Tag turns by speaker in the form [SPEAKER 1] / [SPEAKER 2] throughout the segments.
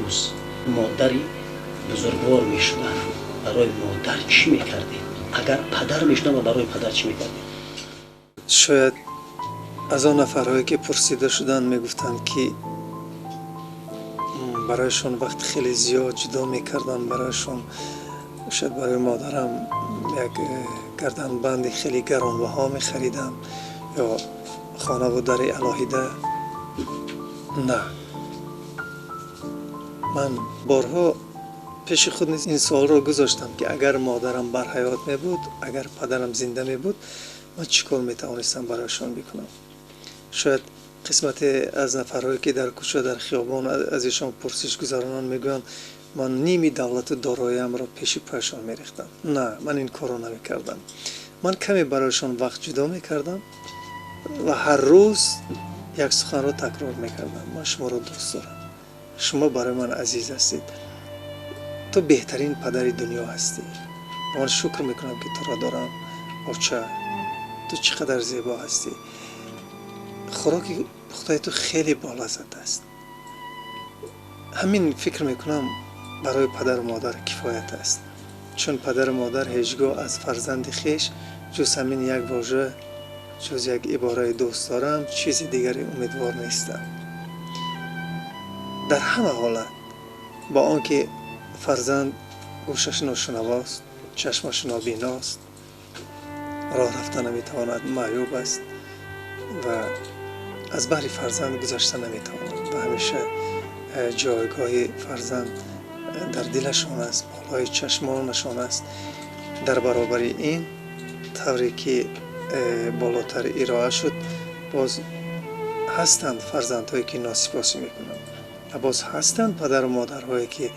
[SPEAKER 1] روز مادری بزرگوار میشدن برای مادر چی میکردید؟ اگر پدر میشدن و برای پدر چی میکردید؟
[SPEAKER 2] شاید از آن نفرهایی که پرسیده شدن میگفتند که برایشون وقت خیلی زیاد جدا میکردم. برایشون شاید برای مادرم یک گردنبند خیلی گرانبها میخریدم یا خانه و در الهیده. نه، من بارها پیش خود نیز این سوال رو گذاشتم که اگر مادرم بر حیات می بود، اگر پدرم زنده می بود، من چیکار می توانستم برایشان بکنم. شاید قسمت از نفرهایی که در کوچه در خیابان از ایشان پرسش گذارانان میگویند من نیمی دولت و داراییم را پیش پایشان میریختم. نه، من این کارو نمیکردم. من کمی برایشان وقت جدا میکردم و هر روز یک سخن را تکرار میکردم. من شما را دوست دارم، شما برای من عزیز هستید، تو بهترین پدر دنیا هستی، من شکر میکنم که تو را دارم. بچه، تو چقدر زیبا هستی، خوراک پختای تو خیلی بالازد است. همین فکر میکنم برای پدر و مادر کفایت است، چون پدر و مادر هیچگاه از فرزند خیش جز همین یک واژه، جز یک عباره دوست دارم، چیز دیگری امیدوار نیستم. در همه حالت، با آنکه فرزند گوشش ناشنواست، چشمش نابیناست، راه رفتن نمیتواند، معیوب است و از بحر فرزند گذشته نمیتواند و همیشه جایگاه فرزند در دلشان است، بالای چشمانشان است. در برابر این طوری که بالاتر ارائه شد، باز هستند فرزندهایی که ناسپاسی میکنند و باز هستند پدر و مادرهایی که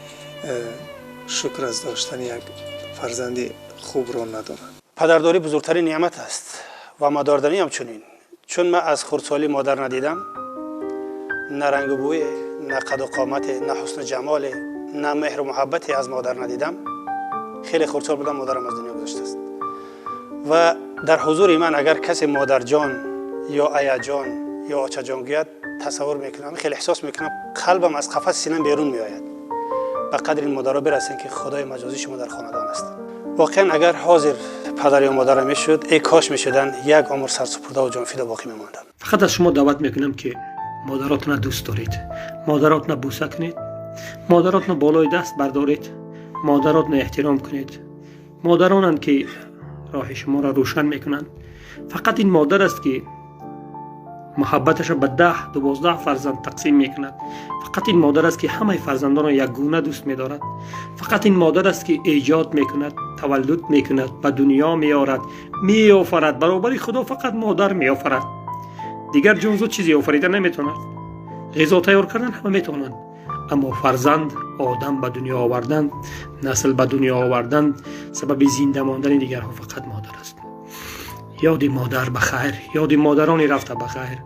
[SPEAKER 2] شکر از داشتن یک فرزند خوب را ندارند.
[SPEAKER 3] پدرداری بزرگترین نعمت است و مادرداری هم چنین. چون من از خردسالی مادر ندیدم، نه رنگ و بوی، نه قد و قامت، نه حسن جمال، نه مهر و محبتی از مادر ندیدم. خیلی خردسال بودم، مادرم از دنیا گذشته است. و در حضور من اگر کسی مادر جان یا آیا جان یا آچا جان گوید، تصور میکنم، خیلی احساس میکنم قلبم از قفس سینم بیرون میآید. به قدر این مادرها برسین که خدای مجازی شما در خاندان است. واقعا اگر حاضر پدر یا مادر میشد، ای کاش میشدن یک عمر سرسپرده و جان فدا باقی میماندن.
[SPEAKER 4] فقط از شما دعوت میکنم که مادراتون دوست دارید، مادراتون بوسه کنید، مادراتون بالای دست بردارید، مادراتون احترام کنید. مادرانند که راه شما را روشن میکنند. فقط این مادر است که محبتش به 10-12 فرزند تقسیم میکند. فقط این مادر است که همه فرزندان را یک گونه دوست می‌دارد. فقط این مادر است که ایجاد میکند، تولد میکند، به دنیا میآورد، میآفرد. برابر خدا فقط مادر میآفرد. دیگر جزو چیزی آفریدن نمیتواند. غذا تیار کردن همه میتوانند، اما فرزند، آدم به دنیا آوردن، نسل به دنیا آوردن، سبب زنده ماندن دیگرها فقط مادر است. یاد مادر بخیر، یاد مادرانی رفته بخیر.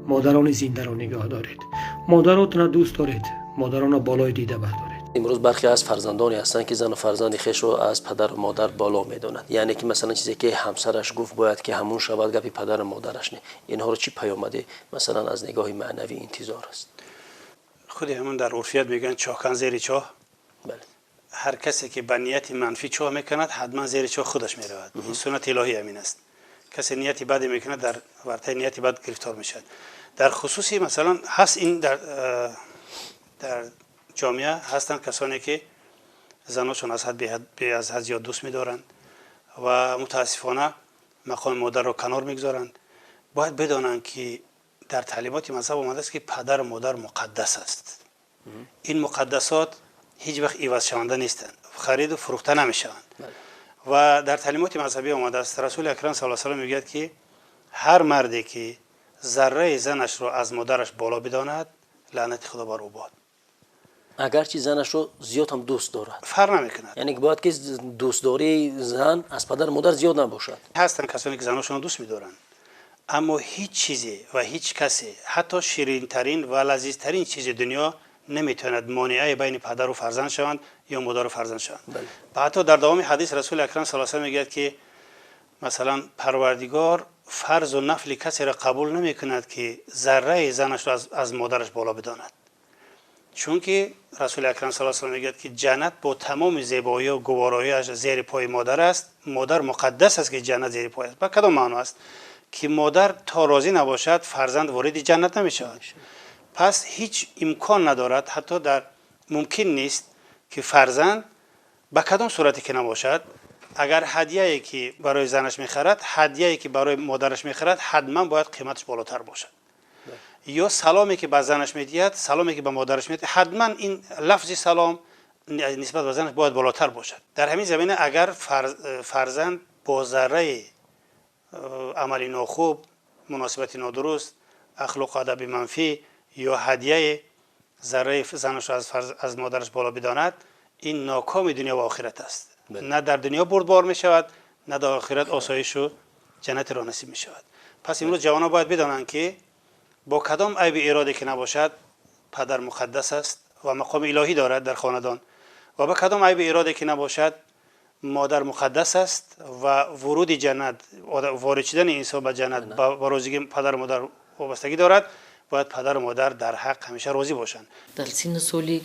[SPEAKER 4] مادران زنده را نگاه دارید، مادراتون دوست دارید، مادران بالای دیده بردارید.
[SPEAKER 5] امروز برخی از فرزندانی هستند که زن و فرزند خیش رو از پدر و مادر بالا میدونند. یعنی که مثلا چیزی که همسرش گفت باید که همون شود، گپی پدر و مادرش نه. اینها رو چی پیامده مثلا از نگاه معنوی انتظار است؟
[SPEAKER 3] خودی همون در عرفیت میگن چاکن زیر چاه.
[SPEAKER 5] بله.
[SPEAKER 3] هر کسی که به نیت منفی چاه میکند حتما زیر چاه خودش میرود. این سنت الهی همین است. کسی نیتی بد میکند در ورطه نیتی بد گرفتار میشد. در خصوصی مثلا هست این در جامعه هستند کسانی که زناشون از حد به از حد زیاد دوست می‌دارند و متاسفانه مقام مادر رو کنار میگذارند. باید بدانند که در تعلیمات مذهب آمده است که پدر و مادر مقدس است. این مقدسات هیچ وقت عوض شونده نیستند، خرید و فروخته نمیشوند. و در تعلیمات مذهبی آمده است، رسول اکرم صلی الله علیه و آله میگوید که هر مردی که ذره زنش رو از مادرش بالا بداند، لعنت خدا بر او باد.
[SPEAKER 5] اگرچه زنش رو زیاد هم دوست دارد،
[SPEAKER 3] فرق نمیکند.
[SPEAKER 5] یعنی که باید که دوستداری زن از پدر و مادر زیاد نباشد.
[SPEAKER 3] هستن کسانی که زناشون رو دوست می‌دارن، اما هیچ چیزی و هیچ کسی، حتی شیرین ترین و لذیذ ترین چیز دنیا نمیتواند مانعه بین پدر و فرزند شوند یا مادر و فرزند شوند. و حتی در دوام حدیث رسول اکرم صلی الله علیه و آله میگه که مثلا پروردگار فرض و نفل کسی را قبول نمیکند که ذره زنش را از مادرش بالا بداند. چون که رسول اکرم صلی الله علیه و آله میگه که جنت با تمام زیبایی و گوارایی‌اش زیر پای مادر است. مادر مقدس است که جنت زیر پای است. با کدام معنا است که مادر تا راضی نباشد فرزند وارد جنت نمیشود. پس هیچ امکان ندارد، حتی در ممکن نیست که فرزند به کدام صورتی که نباشد، اگر هدیه‌ای که برای زنش میخرد، هدیه‌ای که برای مادرش میخرد، حتما باید قیمتش بالاتر باشد. یا سلامی که به زنش میدهد، سلامی که به مادرش میدهد، حتما این لفظ سلام نسبت به زنش باید بالاتر باشد. در همین زمینه اگر فرزند با ذره عملی ناخوب، مناسبت نادرست، اخلاق ادب منفی یا هدیه ذره زنش از مادرش بالا بداند، این ناکام دنیا و آخرت است. نه در دنیا بردبار می شود، نه در آخرت آسایش و جنت را نصیب می شود. پس امروز جوانان باید بدانند که با کدام عیب اراده که نباشد، پدر مقدس است و مقام الهی دارد در خاندان، و با کدام عیب اراده که نباشد، مادر مقدس است و ورود جنت، وارد شدن انسان به جنت با روزی پدر و مادر وابستگی دارد. باید پدر و مادر در حق همیشه راضی باشند.
[SPEAKER 6] در سن سالی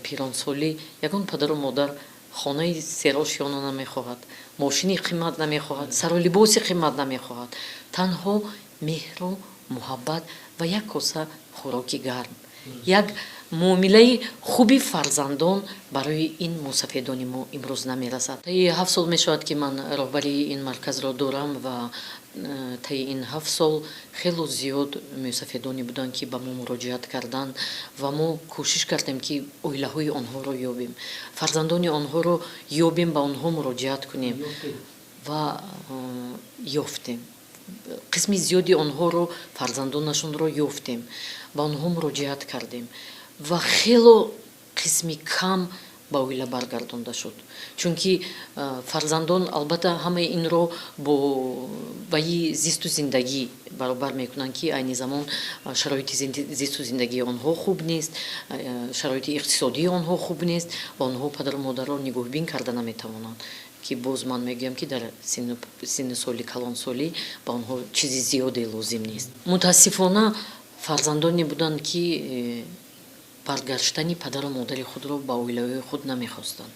[SPEAKER 6] پیرانسالی یگان پدر و مادر خانه سراشیانه نمیخواهد، ماشینی قیمت نمیخواهد، سر و لباسی قیمت نمیخواهد، تنها مهر و محبت و یک کاسه خوراکی گرم، یک معامله خوبی فرزندان برای این موسفیدان ما امروز نمیرسد. طی 7 سال میشود که من راهبری این مرکز را دارم و طی این 7 سال خیلی زیاد موسفیدانی بودند که به ما مراجعت کردند و ما کوشش کردیم که اویله های آنها را یابیم، فرزندان آنها را یابیم، به آنها مراجعت کنیم و یافتیم. قسمی زیادی آنها رو، فرزندانشون رو یافتیم، با آنها مراجعت کردیم و خیلی قسمی کم با اویله برگردانده شد. چون که فرزندان البته همه این رو با زیست و زندگی برابر میکنن که این زمان شرایط زیست و زندگی آنها خوب نیست، شرایط اقتصادی آنها خوب نیست و آنها پدر و مادر را نگاهبین کرده نمیتوانند. که باز من میگم که در سن سالی کلان سالی با آنها چیزی زیادی لازم نیست. متاسفانه فرزندانی بودند که برگشتن پدر و مادر خود را با اویله خود نمیخواستند.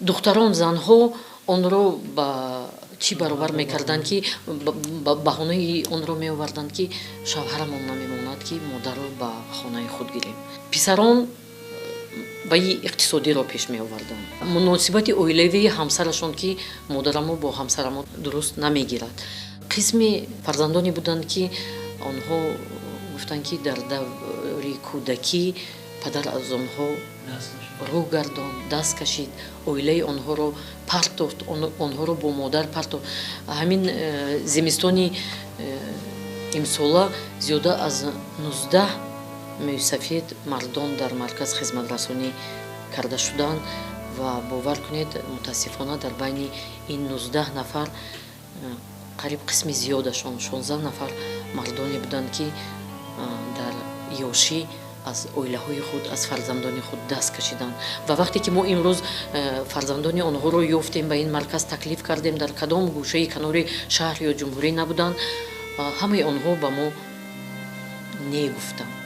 [SPEAKER 6] دختران زنها آن را با چی برابر میکردند که بهانه آن را میآوردند که شوهرمان نمیماند که مادر را به خانه خود گیریم. پسران با اقتصادی را پیش می آوردند. مناسبت اویلوی همسرشون که مادرمو با همسرمو درست نمیگیرد. قسمی فرزندانی بودند که آنها گفتند که در دوری کودکی پدر از آنها رو گردان، دست کشید، اویله آنها رو پرتافت، آنها رو با مادر پرتافت. همین زمستانی امساله زیاده از 19 موسفید مردان در مرکز خدمت رسانی کرده شدند و باور کنید متاسفانه در بین این 19 نفر قریب قسمی زیادشان 16 نفر مردانی بودند که در یوشی از اویله های خود، از فرزندان خود دست کشیدند. و وقتی که ما امروز فرزندان آنها رو یافتیم به این مرکز تکلیف کردیم، در کدام گوشه کنار شهر یا جمهوری نبودند، همه آنها به ما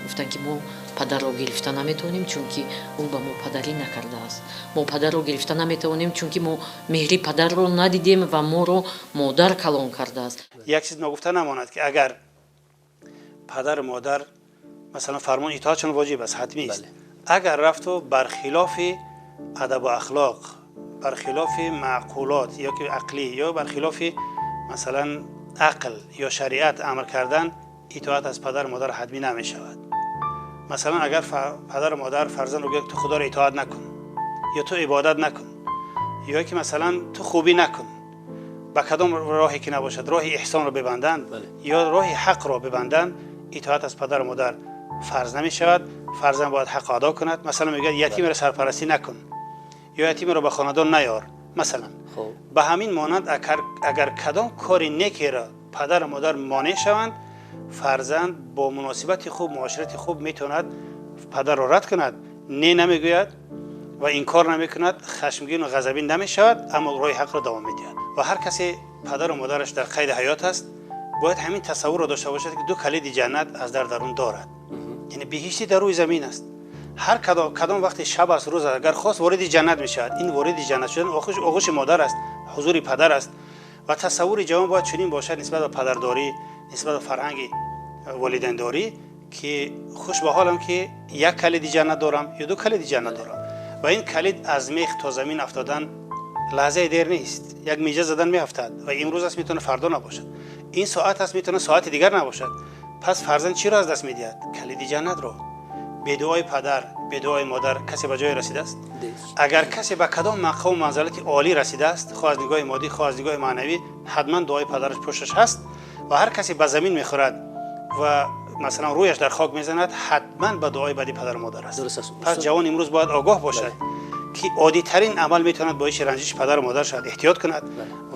[SPEAKER 6] گفتن که ما پدر رو گرفتن نمیتونیم چون که او به ما پدری نکرده است. ما پدر رو گرفتن نمیتونیم چون که ما مهری پدر رو ندیدیم و ما رو مادر کلان کرده است.
[SPEAKER 3] یک چیز نگفته نماند که اگر پدر و مادر مثلا فرمان اطاعتشون واجب است، حتمی است. اگر رفت و برخلاف ادب و اخلاق، برخلاف معقولات یا که عقلی یا برخلاف مثلا عقل یا شریعت امر کردن، اطاعت از پدر و مادر حتمی نمی شود. مثلا اگر پدر و مادر فرزند رو بگه تو خدا رو اطاعت نکن یا تو عبادت نکن یا که مثلا تو خوبی نکن، با کدام راهی که نباشد راه احسان رو ببندند یا راه حق رو ببندند، اطاعت از پدر و مادر فرض نمی شود. فرزند باید حق ادا کند. مثلا میگه یتیم را سرپرستی نکن یا یتیم را به خاندان نیار مثلا. به همین مانند اگر کدام کاری نیکی را پدر و مادر مانع شوند، فرزند با مناسبت خوب، معاشرت خوب میتوند پدر را رد کند، نه نمیگوید و این کار نمیکند، خشمگین و غضبین نمیشود، اما راه حق را دوام میدهد. و هر کسی پدر و مادرش در قید حیات است باید همین تصور را داشته باشد که دو کلید جنت از در درون دارد. یعنی بهشتی در روی زمین است. هر کدام وقت شب است روز است اگر خواست وارد جنت میشود. این وارد جنت شدن آغوش مادر است، حضور پدر است و تصور جوان باید چنین باشد نسبت به پدرداری، نسبت به فرهنگ والدینداری که خوش به حالم که یک کلید جنت دارم یا دو کلید جنت دارم و این کلید از میخ تا زمین افتادن لحظه دیر نیست. یک میجه زدن میافتد و امروز است میتونه فردا نباشد. این ساعت است میتونه ساعت دیگر نباشد. پس فرزند چی را از دست میدهد؟ کلید جنت را. به دعای پدر، به دعای مادر کسی به جای رسیده است؟ اگر کسی به کدام مقام و منزلت عالی رسیده است، خواه از نگاه مادی خواه از نگاه معنوی، حتما دعای پدرش پشتش هست و هر کسی به زمین میخورد و مثلا رویش در خاک میزند حتما به دعای بدی پدر و مادر است. پس جوان امروز باید آگاه باشد که عادی ترین عمل میتواند باعث رنجش پدر و مادر شود. احتیاط کند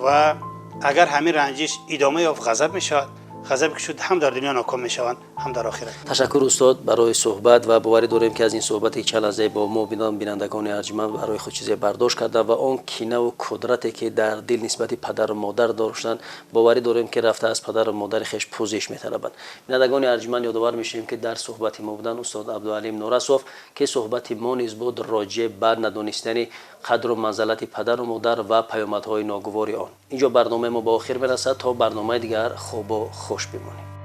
[SPEAKER 3] و اگر همین رنجش ادامه یافت غضب میشود، غضب که شد هم در دنیا ناکام میشوند هم در آخرت.
[SPEAKER 5] تشکر استاد برای صحبت و باوری داریم که از این صحبت چند لحظه با ما بینندگان ارجمند برای خود چیزی برداشت کرده و آن کینه و قدرتی که در دل نسبت پدر و مادر داشتند باوری داریم که رفته از پدر و مادر خیش پوزش میطلبند. بینندگان ارجمند یادآور میشیم که در صحبت ما بودن استاد عبدالعلیم نوراسوف که صحبت ما نیز بود راجع به ندانستن قدر و منزلت پدر و مادر و پیامدهای ناگوار آن. اینجا برنامه ما به آخر میرسد. تا برنامه دیگر خوب و خوش بمانید.